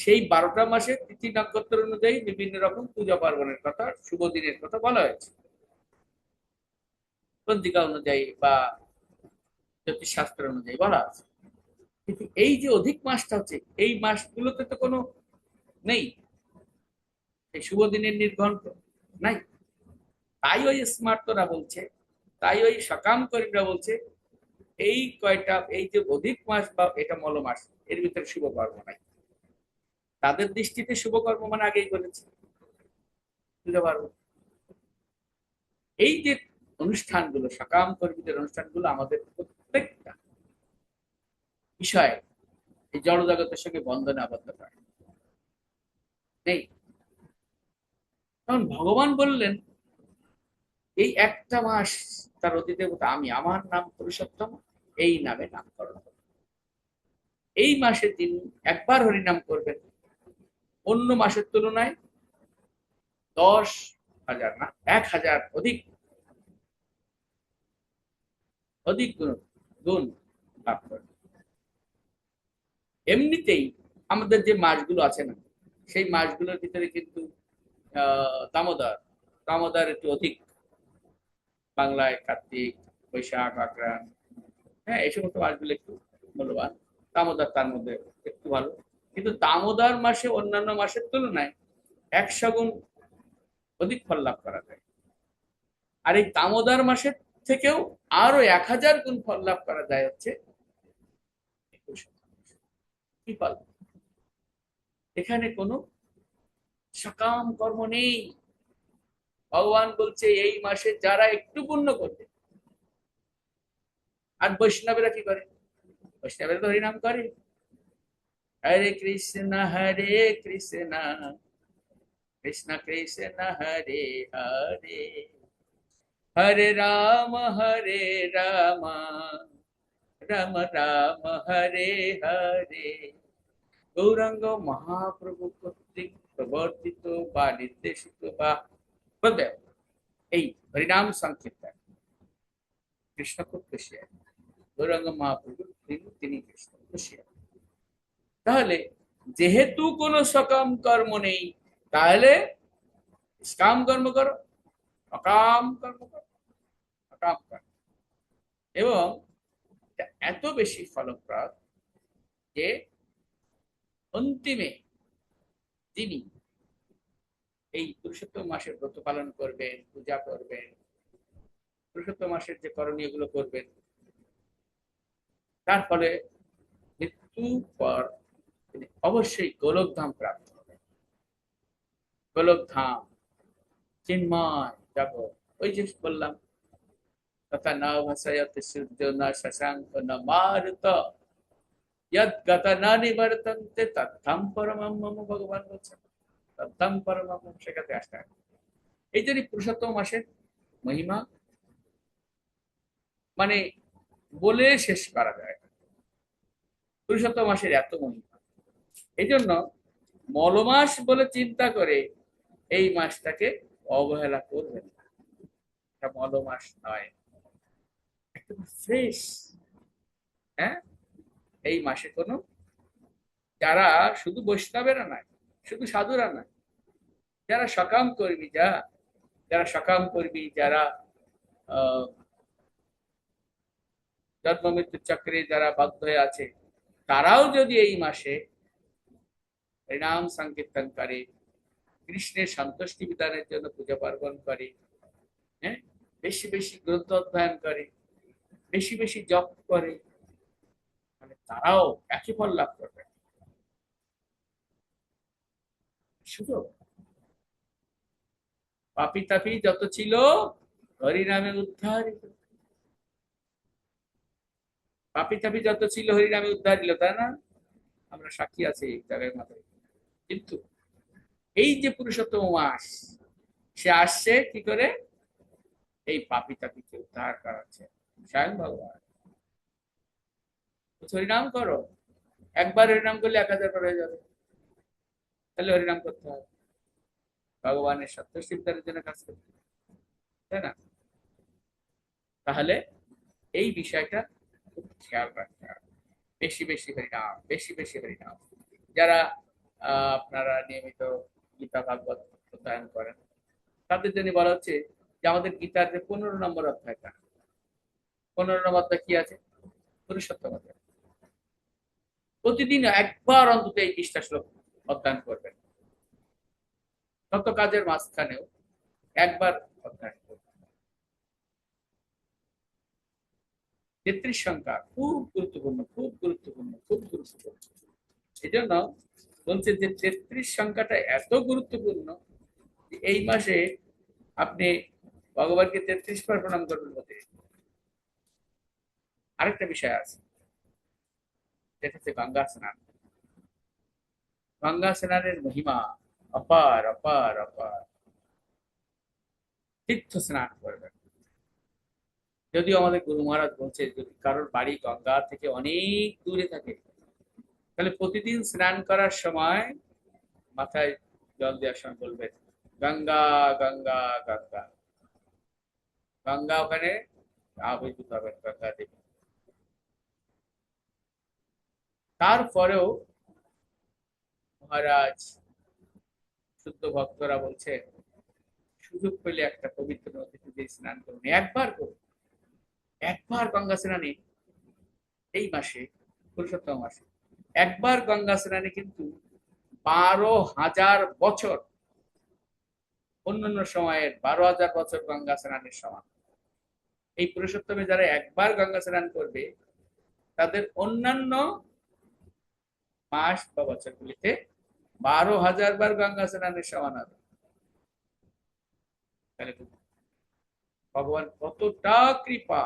সেই 12টা মাসে তিথি নক্ষত্র অনুযায়ী বিভিন্ন রকম পূজা পার্বণের কথা, শুভ দিনের কথা বলা হয়েছে পঞ্জিকা অনুযায়ী বা জ্যোতিষ শাস্ত্র অনুযায়ী বলা আছে। কিন্তু এই যে অধিক মাসটা হচ্ছে, এই মাসগুলোতে তো কোনো নেই এই শুভ দিনের নির্ঘণ্ট, নাই। তাই ওই স্মার্তরা বলছে, তাই ওই সকামকারীরা বলছে এই কয়টা, এই যে অধিক মাস বা এটা মল মাস, এর ভিতরে শুভ কর্ম নাই। তাদের দৃষ্টিতে শুভ কর্ম মানে আগেই বলেছে, বুঝতে পারবো। এই যে অনুষ্ঠানগুলো, সকাম কর্মীদের অনুষ্ঠানগুলো আমাদের প্রত্যেকটা বিষয়ে এই জড়জগতের সঙ্গে বন্ধনে আবদ্ধ করে নেই। তখন ভগবান বললেন এই একটা মাস তার অধিদেবতা আমি, আমার নাম পুরুষোত্তম, এই নামে নামকরণ করবেন। এই মাসে তিনি একবার হরিনাম করবেন, অন্য মাসের তুলনায় 10,000 না, 1,000 অধিক, অধিক গুণ, গুণ লাভ করবেন। এমনিতেই আমাদের যে মাসগুলো আছে না, সেই মাসগুলোর ভিতরে কিন্তু দামোদর, দামোদর একটু অধিক, বাংলায় কার্তিক, বৈশাখ, আগ্রান, হ্যাঁ এই সমস্ত মাসগুলো একটু মূল্যবান। দামোদর তার মধ্যে একটু ভালো, কিন্তু দামোদর মাসে অন্যান্য মাসের তুলনায় 100 গুণ অধিক ফল লাভ করা যায়। আর এই দামোদর মাসের থেকেও আরো 1,000 গুণ ফল লাভ করা যায় হচ্ছে কি ফল? এখানে কোনো সকাম কর্ম নেই। ভগবান বলছে এই মাসে যারা একটু পুণ্য করবে। আর বৈষ্ণবেরা কি করে? বৈষ্ণবেরা তো হরিনাম করে, হরে কৃষ্ণ কৃষ্ণ কৃষ্ণ হরে হরে, হরে রাম রাম রাম রাম হরে হরে। গৌরাঙ্গ মহাপ্রভু কর্তৃক প্রবর্তিত বা নির্দেশিত বা বলদেব এই হরিনাম সংকীর্তন কৃষ্ণ খুব খুশি হয়। গৌরাঙ্গ মহাপ্রভু তিনি কৃষ্ণ খুশি হয়। তাহলে যেহেতু কোনো সকাম কর্ম নেই, তাহলে নিষ্কাম কর্ম করো, অকাম কর্ম করো, অকাম কর্ম। এবং এত বেশি ফলপ্রদ যে অন্তিমে তিনি এই পুরুষোত্তম মাসের ব্রত পালন করবেন, পূজা করবেন, পুরুষোত্তম মাসের যে করণীয় গুলো করবেন, তার ফলে মৃত্যু পর তিনি অবশ্যই গোলকধাম প্রাপ্ত হবেন। গোলকধাম চিন্ময় জগৎ, ওই যে বললাম, তথা ন ভাসায়তে সূর্য ন শশাঙ্ক ন মারুত, यद गता न निवर्तन्ते तद्धम परमম মম, ভগবান বলছেন তদ্ধম পরমম মম, সেখানে আসতে হবে। এই জন্য পুরুষোত্তম মাসের মহিমা মানে বলে শেষ করা যায় না। পুরুষোত্তম মাসের এত মহিমা, এই জন্য মলমাস বলে চিন্তা করে এই মাসটাকে অবহেলা করবেন না। এটা মলমাস নয়, একদম ফ্রেশ। হ্যাঁ, এই মাসে কোনো যারা শুধু বৈষ্ণবেরা নয়, শুধু সাধুরা নয়, যারা সকাম কর্মী, যারা সকাম কর্মী, যারা আহ জন্ম মৃত্যু চক্রে যারা বাধ্য হয়ে আছে, তারাও যদি এই মাসে হরিনাম সংকীর্তন করে, কৃষ্ণের সন্তুষ্টি বিধানের জন্য পূজা পার্বণ করে, হ্যাঁ, বেশি বেশি গ্রন্থ অধ্যয়ন করে, বেশি বেশি জপ করে, মানে তারাও একই ফল লাভ করবে। শুধু পাপি তাপি যত ছিল হরিনামে উদ্ধারিত, পাপি তাপি যত ছিল হরিনামে উদ্ধারিত, তাই না? আমরা সাক্ষী আছি এই জায়গায় মাথায়। কিন্তু এই যে পুরুষোত্তম মাস, সে আসছে কি করে? এই পাপি তাপিকে উদ্ধার করাচ্ছে স্বয়ং ভগবান। হরিনাম করো, একবার হরিনাম করলে 1000 বার হয়ে যাবে। তাহলে হরিনাম করতে হবে, ভগবানের সত্য সিদ্ধারের জন্য কাজ করতে হবে, তাই না? তাহলে এই বিষয়টা খুব খেয়াল রাখতে হবে। বেশি বেশি হরিনাম, বেশি বেশি হরিনাম। যারা আপনারা নিয়মিত গীতা ভাগবত অধ্যয়ন করেন, তাদের জন্য বলা হচ্ছে যে আমাদের গীতার যে 15 নম্বর অধ্যায়টা, 15 নম্বর অধ্যায় কি আছে? পুরুষোত্তম অধ্যায়। প্রতিদিন একবার অন্তত এই 20টা শ্লোক অধ্যয়ন করবেন, তত কাজের মাঝখানেও একবার অধ্যয়ন করবেন। 33 সংখ্যা খুব গুরুত্বপূর্ণ, খুব গুরুত্বপূর্ণ, খুব গুরুত্বপূর্ণ। এই জন্য বলছে যে 33 সংখ্যাটা এত গুরুত্বপূর্ণ যে এই মাসে আপনি ভগবানকে 33 বার প্রণাম করবেন বলতে। আরেকটা বিষয় আছে, যেটা হচ্ছে গঙ্গা স্নান। গঙ্গা স্নানের মহিমা অপার অপার অপার। তীর্থ স্নান করবেন। যদিও আমাদের গুরু মহারাজ বলছে যদি কারোর বাড়ি গঙ্গা থেকে অনেক দূরে থাকে, তাহলে প্রতিদিন স্নান করার সময় মাথায় জল দেওয়ার সময় বলবেন গঙ্গা গঙ্গা গঙ্গা। গঙ্গা ওখানে আবির্ভূত হবেন, গঙ্গা দেবী। তারপরেও মহারাজ শুদ্ধ ভক্তরা বলছে সুযোগ পেলে একটা পবিত্র নদীতে দিয়ে স্নান করুন, একবার করুন, একবার গঙ্গা স্নানে এই মাসে, পুরুষোত্তম মাসে একবার গঙ্গা স্নানে কিন্তু 12,000 বছর, অন্যান্য সময়ের 12,000 বছর গঙ্গা স্নানের সমান। এই পুরুষোত্তমে যারা একবার গঙ্গা স্নান করবে, তাদের অন্যান্য মাস বা বছরগুলিতে 12,000 বার গঙ্গা স্নানের সমান হবে। তাহলে ভগবান কতটা কৃপা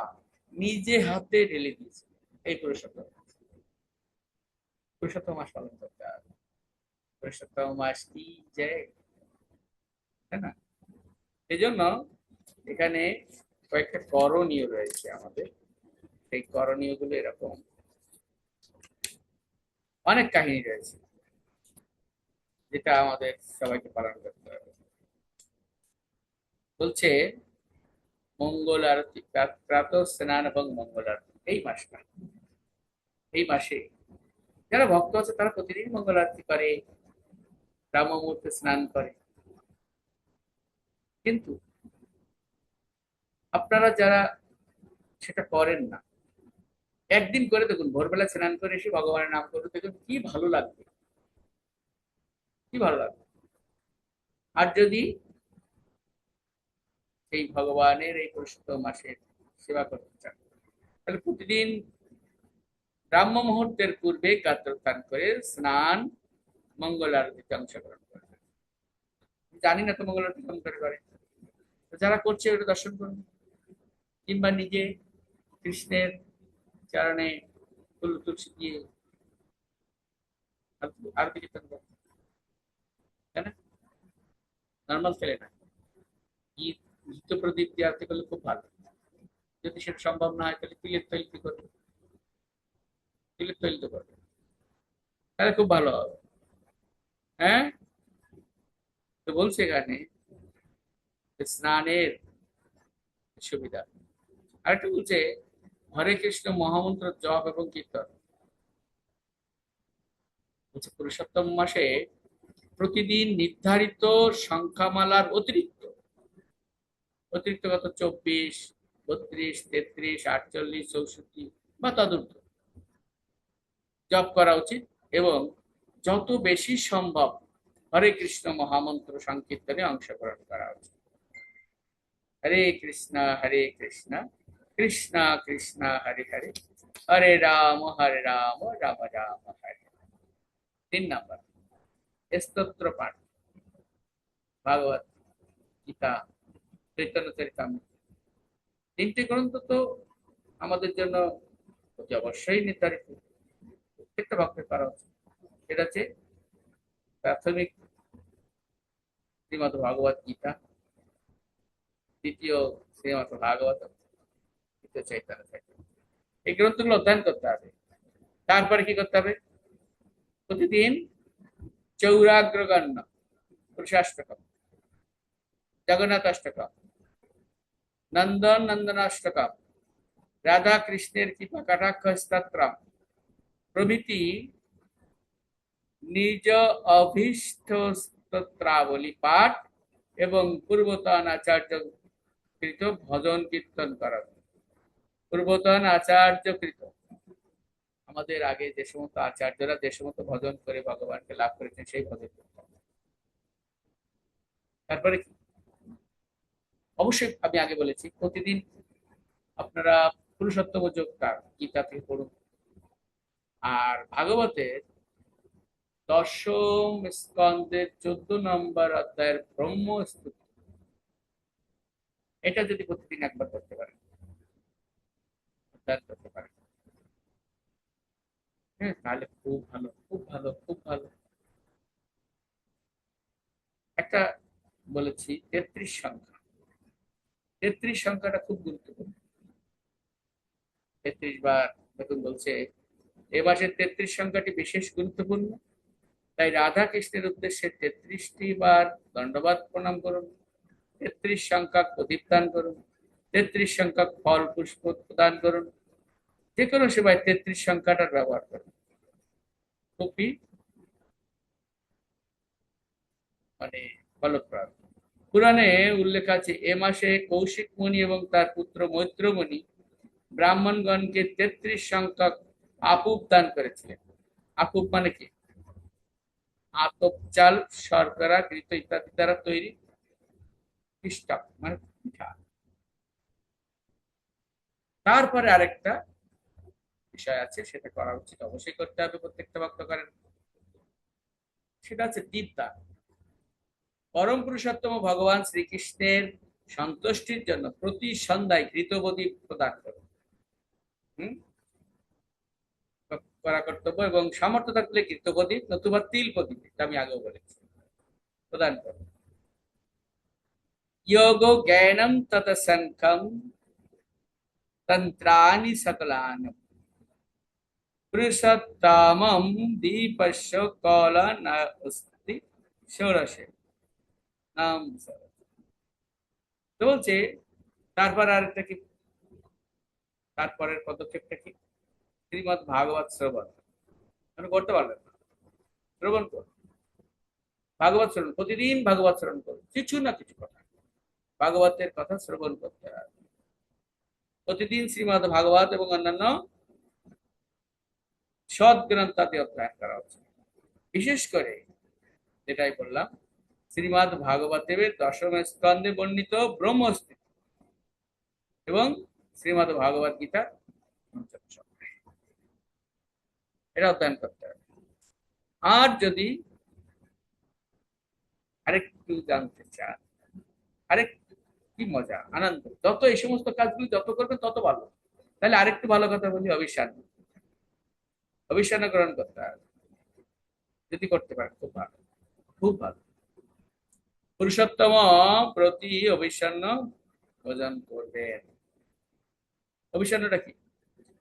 নিজে হাতে ঢেলে দিয়েছে এই পুরুষোত্তম। পুরুষোত্তম মাস পালন করতে হবে। পুরুষোত্তম মাস কি জয়। তাই না? এই জন্য এখানে কয়েকটা করণীয় রয়েছে আমাদের। সেই করণীয় গুলো এরকম, অনেক কাহিনী রয়েছে যেটা আমাদের সবাইকে পালন করতে হবে। বলছে মঙ্গল আরতি, প্রাত স্নান এবং মঙ্গল আরতি এই মাসে যারা ভক্ত আছে তারা প্রতিদিন মঙ্গল আরতি করে, ব্রাহ্ম মুহূর্তে স্নান করে। কিন্তু আপনারা যারা সেটা করেন না, একদিন করে দেখুন, ভোরবেলা স্নান করে এসে ভগবানের নাম করতে দেখুন কি ভালো লাগবে, কি ভালো লাগবে। আর যদি এই ভগবানের এই পুরুষোত্তম মাসের সেবা করতে চান, তাহলে প্রতিদিন ব্রাহ্ম মুহূর্তের পূর্বে গাত্রোত্থান করে স্নান, মঙ্গল আরতিতে অংশগ্রহণ করবে। জানি না তো মঙ্গল আরতি কেমন করে করে, তো যারা করছে ওটা দর্শন করুন, কিংবা নিজে কৃষ্ণের চরণে ফুল তুলসী দিয়ে আরতি কীর্তন করুন, তাই না? নর্মাল ছেলে না, গীত গীত প্রদীপ দিয়ে আরতি করলে খুব ভালো। যদি সেটা সম্ভব না হয় তাহলে তিলের তৈল কি করবে, তিলের তৈল তো করবে, তাহলে খুব ভালো হবে। হ্যাঁ, তো বলছে এখানে স্নানের সুবিধা। আরেকটা বলছে হরে কৃষ্ণ মহামন্ত্র জপ এবং কীর্তন। বলছে পুরুষোত্তম মাসে প্রতিদিন নির্ধারিত সংখ্যামালার অতিরিক্ত, অতিরিক্ত কত 24, 32, 33, 48, 64 বা তদূর্ধ্ব জপ করা উচিত, এবং যত বেশি সম্ভব হরে কৃষ্ণ মহামন্ত্র সংকীর্তনে অংশগ্রহণ করা উচিত। হরে কৃষ্ণ কৃষ্ণ কৃষ্ণ হরে হরে, হরে রাম রাম রাম হরে। 3 নম্বর, স্তোত্র পাঠ, ভাগবত গীতা, চৈতন্য চরিতামৃত, 3টে গ্রন্থ তো আমাদের জন্য অতি অবশ্যই নির্ধারিত, প্রত্যেকটা ভক্তের করা উচিত। সেটা হচ্ছে প্রাথমিক শ্রীমদ ভাগবত গীতা, দ্বিতীয় শ্রীমদ ভাগবত, তৃতীয় চৈতন্য চরিতামৃত। এই গ্রন্থগুলো অধ্যয়ন করতে হবে। তারপরে কি করতে হবে? প্রতিদিন চৌরাগ্রগণ্য পুরুষাষ্টকম, জগন্নাথ অষ্টকম, নন্দন নন্দনাষ্টকম, রাধা কৃষ্ণের কৃপা কটাক্ষ স্তোত্রম প্রভৃতি নিজ অভীষ্ট স্তোত্রাবলী পাঠ এবং পূর্বতন আচার্য কৃত ভজন কীর্তন করা। পূর্বতন আচার্য কৃত, আমাদের আগে যে সমস্ত আচার্যরা যে সমস্ত ভজন করে ভগবানকে লাভ করেছেন সেই ভজন কীর্তন। তারপরে অবশ্যই আমি আগে বলেছি প্রতিদিন আপনারা পুরুষোত্তম যোগটা গীতা থেকে পড়ুন, আর ভাগবতের 10ম স্কন্ধের 14 নম্বর অধ্যায়ের ব্রহ্মস্তুতি, এটা যদি প্রতিদিন একবার করতে পারেন, অধ্যয়ন করতে পারেন, হ্যাঁ, তাহলে খুব ভালো, খুব ভালো, খুব ভালো। একটা বলেছি 33 সংখ্যা, 33 সংখ্যাটা খুব গুরুত্বপূর্ণ। 33 বার দেখুন বলছে এ মাসের 33 সংখ্যাটি বিশেষ গুরুত্বপূর্ণ, তাই রাধা কৃষ্ণের উদ্দেশ্যে 33টি বার দণ্ডবাদ প্রণাম করুন, 33 সংখ্যক প্রদীপ দান করুন, 33 সংখ্যক ফল পুষ্প প্রদান করুন, যে কোনো সেবায় 33 সংখ্যাটার ব্যবহার করুন। খুবই মানে ফলপ্রদ। পুরাণে উল্লেখ আছে এ মাসে কৌশিক মুনি এবং তার পুত্র মৈত্র মুনি ব্রাহ্মণগণকে 33 সংখ্যক আপুপ দান করেছিলেন। আপুপ মানে কি? আতপ চাল, শর্করা, ঘৃত ইত্যাদি দ্বারা তৈরি পিষ্টক মানে পিঠা। তারপরে আরেকটা বিষয় আছে, সেটা করা উচিত, অবশ্যই করতে হবে, প্রত্যেকটা ভক্ত করেন, সেটা হচ্ছে দীপদান। পরম পুরুষোত্তম ভগবান শ্রীকৃষ্ণের সন্তুষ্টির জন্য প্রতি সন্ধ্যায় ঘৃতবদীপ প্রদান করুন। করা কর্তব্য, এবং সামর্থ্য থাকলে ঘৃতবদীপ নতুবা তিল প্রদীপ, এটা আমি আগেও বলেছি, প্রদান করুন। योगो ज्ञानम तत्संख्यम तंत्राणि सकलानि पुरुषोत्तमं दीपस्य कौल नास्ति षोडशे नाम তো বলছে তারপর আর একটা কি, তারপরের পদক্ষেপটা কি? শ্রীমদ ভাগবত শ্রবণ। মানে করতে পারবেন না, শ্রবণ করুন, ভাগবত শ্রবণ, প্রতিদিন ভাগবত শ্রবণ করুন, কিছু না কিছু কথা ভাগবতের কথা শ্রবণ করতে হবে প্রতিদিন। শ্রীমদ ভাগবত এবং অন্যান্য সৎ গ্রন্থাদি অধ্যয়ন করা উচিত। বিশেষ করে যেটাই বললাম, শ্রীমদ ভাগবতের দশম স্কন্ধে বর্ণিত ব্রহ্মস্থিতি এবং শ্রীমদ ভাগবত গীতা পঞ্চম অধ্যায়, এটা অধ্যয়ন করতে হবে। আর যদি আরেকটু জানতে চান, আরেকটু কি মজা আনন্দ, যত এই সমস্ত কাজগুলি যত করবেন তত ভালো। তাহলে আরেকটু ভালো কথা বলি, অবিশ্বাস, অবিশ্বাস গ্রহণ করতে হবে। যদি করতে পারেন খুব ভালো, খুব ভালো। পুরুষোত্তম প্রতি অবিষ্যান্ন ভোজন করবেন। অবিষ্যান্নটা কি?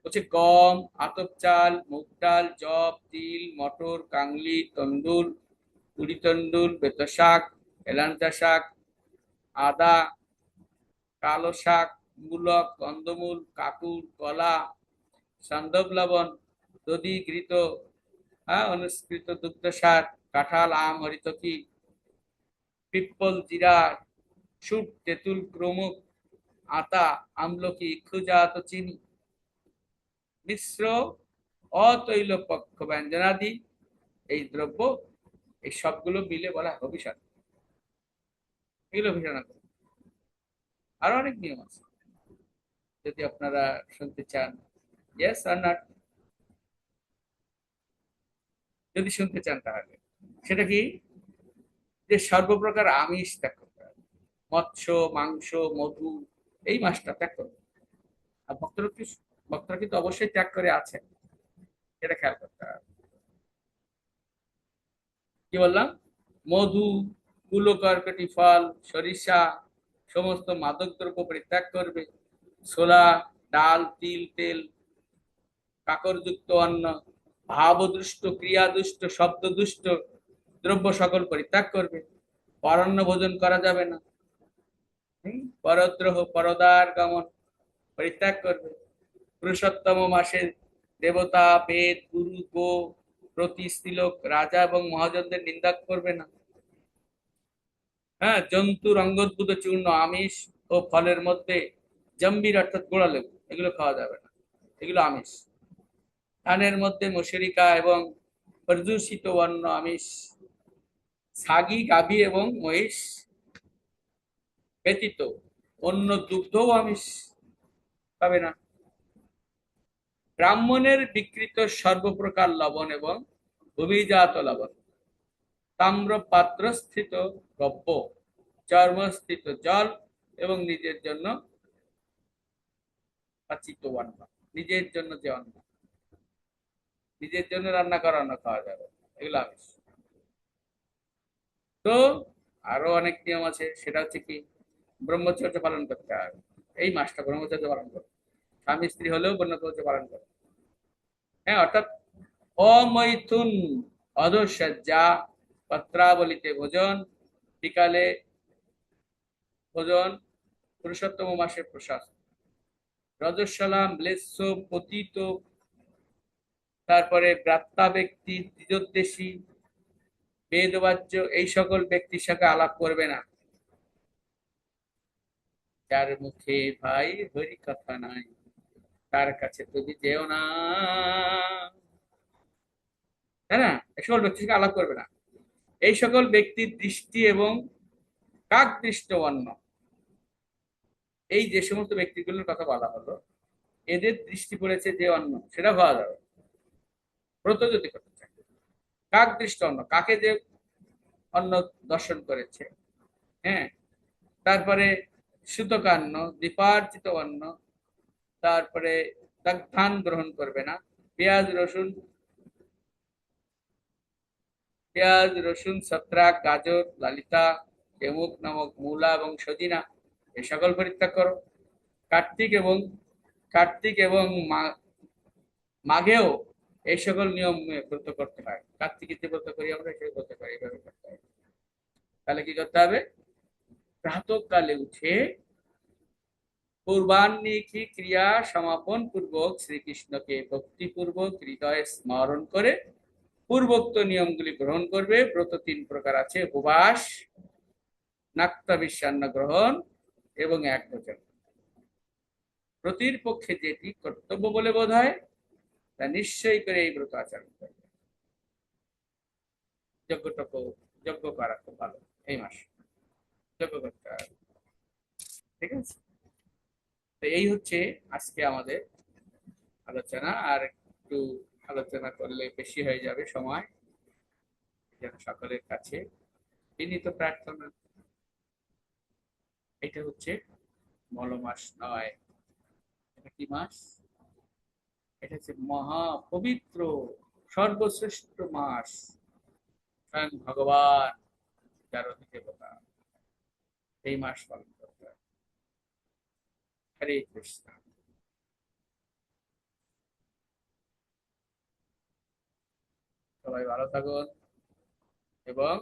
হচ্ছে গম, আতপ চাল, মুগ ডাল, জব, তিল, মটর, কাংলি, তন্দুর, কুড়ি তন্দুর, বেত শাক, এলাঞ্চা শাক, আদা, কালো শাক, মূলক, কন্দমূল, কাকুর, কলা, সান্দব লবণ, দধি, ঘৃত, অনুস্কৃত দুগ্ধ সার, কাঁঠাল, আম, হরিতকি, পিপ্পল, জিরা, সুট, তেঁতুল, প্রমুখ, আতা, আমলকি, ইক্ষুজাত চিনি, মিশ্র, অতৈলপক্ষ ব্যঞ্জনাদি, এই দ্রব্য, এই সবগুলো মিলে বলা হয় অভিশান। এগুলো অভিশান করে। আরো অনেক নিয়ম আছে, যদি আপনারা শুনতে চান। Yes are not? যদি শুনতে চান তাহলে সেটা কি? যে সর্বপ্রকার আমিষ ত্যাগ করতে হবে, মৎস্য, মাংস, মধু, এই মাছটা ত্যাগ করবে। আর ভক্তরা কিন্তু অবশ্যই ত্যাগ করে আছে, এটা খেয়াল করতে হবে। কি বললাম? মধু, কুলকর্কটি ফল, সরিষা, সমস্ত মাদক দ্রব্য পরিত্যাগ করবে। ছোলা, ডাল, তিল, তেল, কাকরযুক্ত অন্ন, ভাবদুষ্ট, ক্রিয়াদুষ্ট, শব্দদুষ্ট দ্রব্য সকল পরিত্যাগ করবে। পরান্ন ভোজন করা যাবে না। পরদ্রোহ, পরদার গমন পরিত্যাগ করবে। পুরুষোত্তম মাসের দেবতা, বেদ, গুরু, গো, প্রতি, স্ত্রীলোক, রাজা এবং মহাজনদের নিন্দা করবে না। হ্যাঁ, জন্তুর অঙ্গোদ্ভূত চূর্ণ, আমিষ ও ফলের মধ্যে জম্বির অর্থাৎ গোড়া লেবু, এগুলো খাওয়া যাবে না, এগুলো আমিষ। ধানের মধ্যে মশরিকা এবং পর্যুষিত অন্ন আমিষ। ছাগি, গাভী এবং মহিষ ব্যতীত অন্য দুগ্ধও আমিষ পাবে না। ব্রাহ্মণের বিকৃত সর্বপ্রকার লবণ এবং অভিজাত লবণ, তাম্র পাত্রস্থিত দ্রব্য, চর্মস্থিত জল এবং নিজের জন্য পাচিত অন্ন, নিজের জন্য যে অন্ন, নিজের জন্য রান্না করা অন্ন খাওয়া যাবে, এগুলো আমিষ। তো আরো অনেক নিয়ম আছে, সেটা হচ্ছে কি? ব্রহ্মচর্য পালন করতে হবে। এই মাসটা ব্রহ্মচর্য পালন করবে, স্বামী স্ত্রী হলেও ব্রহ্মচর্য পালন করবে। হ্যাঁ, অর্থাৎ অমৈথুন, অধঃসজ্জা, পত্রাবলিতে ভোজন, বিকালে ভোজন, পুরুষোত্তম মাসের প্রসাদ, রজস্বলা, ম্লেচ্ছ, পতিত, তারপরে ব্রাত্তা ব্যক্তি, দ্বিজোদ্দেশী, বেদবাচ্য, এই সকল ব্যক্তির সাথে আলাপ করবে না। যার মুখে ভাই হরি কথা নাই, তার কাছে তুমি যেও না। তাই না? এই সকল ব্যক্তির সাথে আলাপ করবে না। এই সকল ব্যক্তির দৃষ্টি এবং কাক দৃষ্ট অন্ন, এই যে সমস্ত ব্যক্তিগুলোর কথা বলা হলো, এদের দৃষ্টি পড়েছে যে অন্ন, সেটা খাওয়া যাবে ব্রত যদি করতে চায়। কাক দৃষ্ট অন্ন, কাকে যে অন্ন দর্শন করেছে। হ্যাঁ, তারপরে সুতকান্ন, দীপার্জিত অন্ন, তারপরে ধান গ্রহণ করবে না। পেঁয়াজ, রসুন, পেঁয়াজ, রসুন, ছত্রাক, গাজর, লালিতা, তেমুক নামক মূলা এবং সজিনা এ সকল পরিত্যাগ করো। কার্তিক এবং মাঘেও এই সকল নিয়ম ব্রত করতে হয়। কার্তিকীতে ব্রত করি আমরা, সেই ব্রত করি, এইভাবে করতে হয়। তাহলে কি করতে হবে? প্রাতঃকালে উঠে পূর্বাহ্নিকী ক্রিয়া সমাপন পূর্বক শ্রীকৃষ্ণকে ভক্তিপূর্বক হৃদয়ে স্মরণ করে পূর্বোক্ত নিয়মগুলি গ্রহণ করবে। ব্রত 3 প্রকার আছে: উপবাস, নাক্তাবিষ্যান্ন গ্রহণ এবং এক ভোজন। ব্রতির পক্ষে যেটি কর্তব্য বলে বোধ হয় তা নিশ্চয়ই করে এই ব্রত আচরণ করবে। যজ্ঞ করা খুব ভালো এই মাসে, যজ্ঞ করতে হবে। ঠিক আছে, তো এই হচ্ছে আজকে আমাদের আলোচনা। আর একটু আলোচনা করলে বেশি হয়ে যাবে সময়, যেন সকলের কাছে বিনীত প্রার্থনা। এটা হচ্ছে মল মাস নয়, এটা কি মাস? এটা হচ্ছে মহা পবিত্র সর্বশ্রেষ্ঠ মাস। স্বয়ং ভগবান যার অধিদেবতা, এই মাস পালন করতে হয়। হরে কৃষ্ণ। সবাই ভালো থাকুন এবং